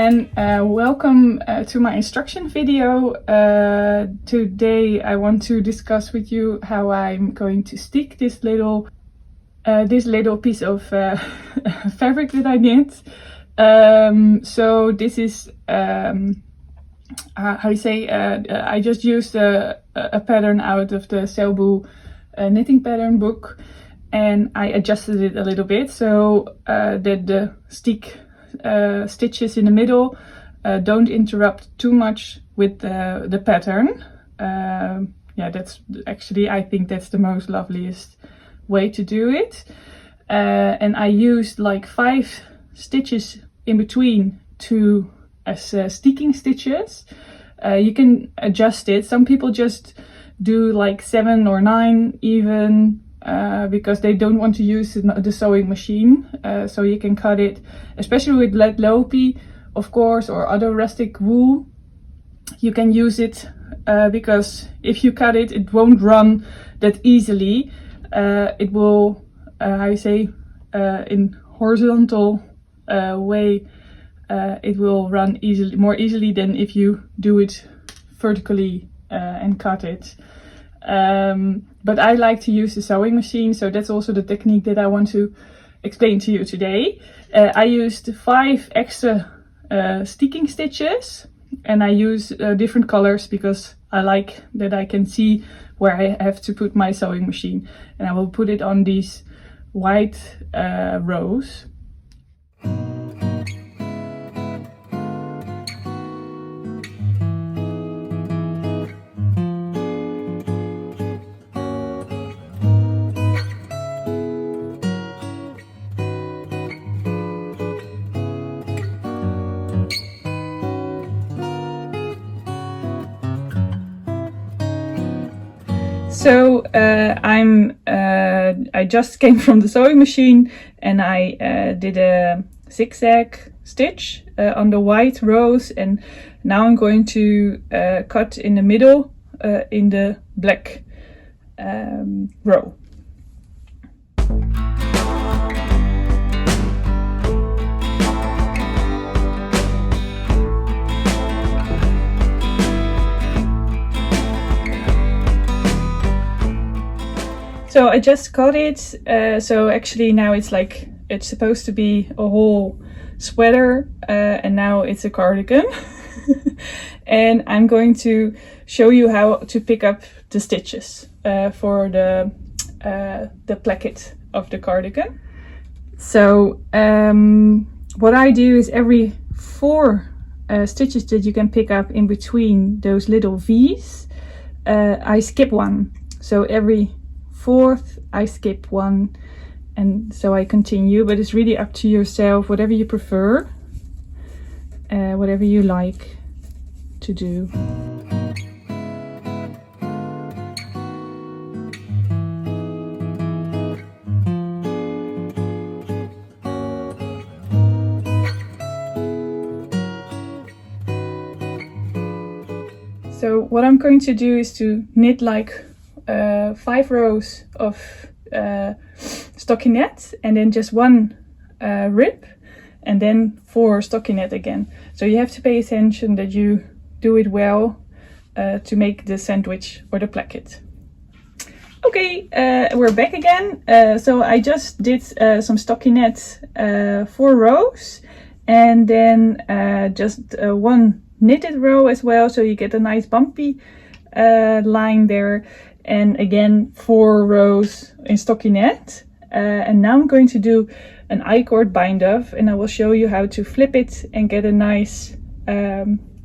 and welcome to my instruction video. Today I want to discuss with you how I'm going to stick this little piece of fabric that I did. So this is how you say, I just used a pattern out of the Selbu knitting pattern book, and I adjusted it a little bit so that the steek stitches in the middle don't interrupt too much with the pattern. Yeah, that's actually, I think that's the most loveliest way to do it. And I used like 5 stitches in between as steeking stitches. You can adjust it. Some people just do like 7 or 9 even, because they don't want to use the sewing machine. So you can cut it, especially with lead lopi, of course, or other rustic wool. You can use it because if you cut it, it won't run that easily. It will, how you say, in horizontal way, it will run more easily than if you do it vertically and cut it. But I like to use the sewing machine, so that's also the technique that I want to explain to you today. I used 5 extra steeking stitches, and I use different colors because I like that I can see where I have to put my sewing machine, and I will put it on these white rows. So I just came from the sewing machine, and I did a zigzag stitch on the white rows, and now I'm going to cut in the middle in the black row. So I just cut it, so actually now it's supposed to be a whole sweater, and now it's a cardigan. And I'm going to show you how to pick up the stitches for the placket of the cardigan. So what I do is every 4 stitches that you can pick up in between those little V's, I skip one. So every 4th I skip one, and so I continue, but it's really up to yourself, whatever you prefer, whatever you like to do. So what I'm going to do is to knit like 5 rows of stockinette, and then just 1 rib, and then 4 stockinette again. So you have to pay attention that you do it well to make the sandwich or the placket. Okay, we're back again. So I just did some stockinette 4 rows, and then just 1 knitted row as well, so you get a nice bumpy line there. And again 4 rows in stockinette, and now I'm going to do an I-cord bind off, and I will show you how to flip it and get a nice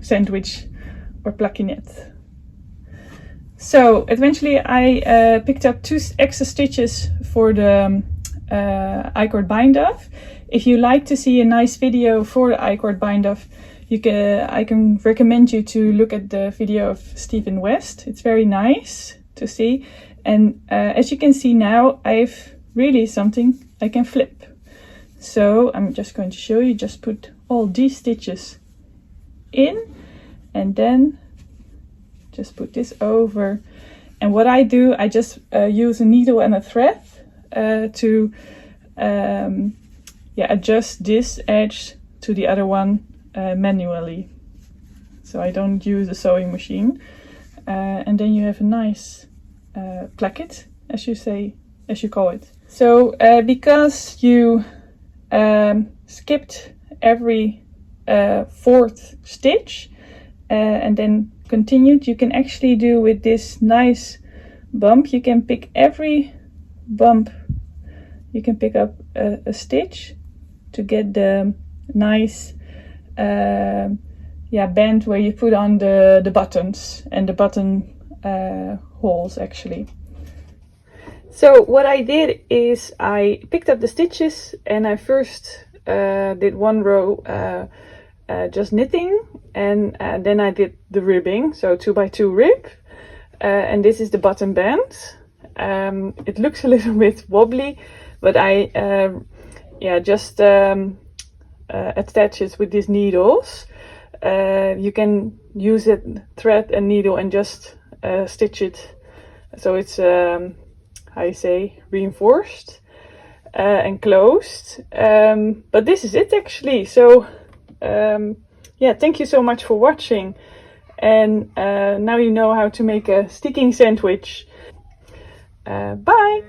sandwich or plaquinette. So eventually I picked up 2 extra stitches for the I-cord bind off. If you like to see a nice video for the I-cord bind off, I can recommend you to look at the video of Stephen West. It's very nice to see, and as you can see now, I have really something I can flip. So I'm just going to show you. Just put all these stitches in, and then just put this over. And what I do, I just use a needle and a thread to adjust this edge to the other one manually. So I don't use a sewing machine. And then you have a nice placket, as you call it. So because you skipped every fourth stitch and then continued, you can actually do with this nice bump, you can pick every bump, you can pick up a stitch to get the nice band where you put on the buttons and the button holes actually. So what I did is I picked up the stitches and I first did one row just knitting, and then I did the ribbing, so 2x2 rib, and this is the button band. It looks a little bit wobbly, but I just attach it with these needles. You can use it thread and needle and just stitch it so it's reinforced and closed. But this is it actually. So thank you so much for watching, and now you know how to make a steeking sandwich. Bye!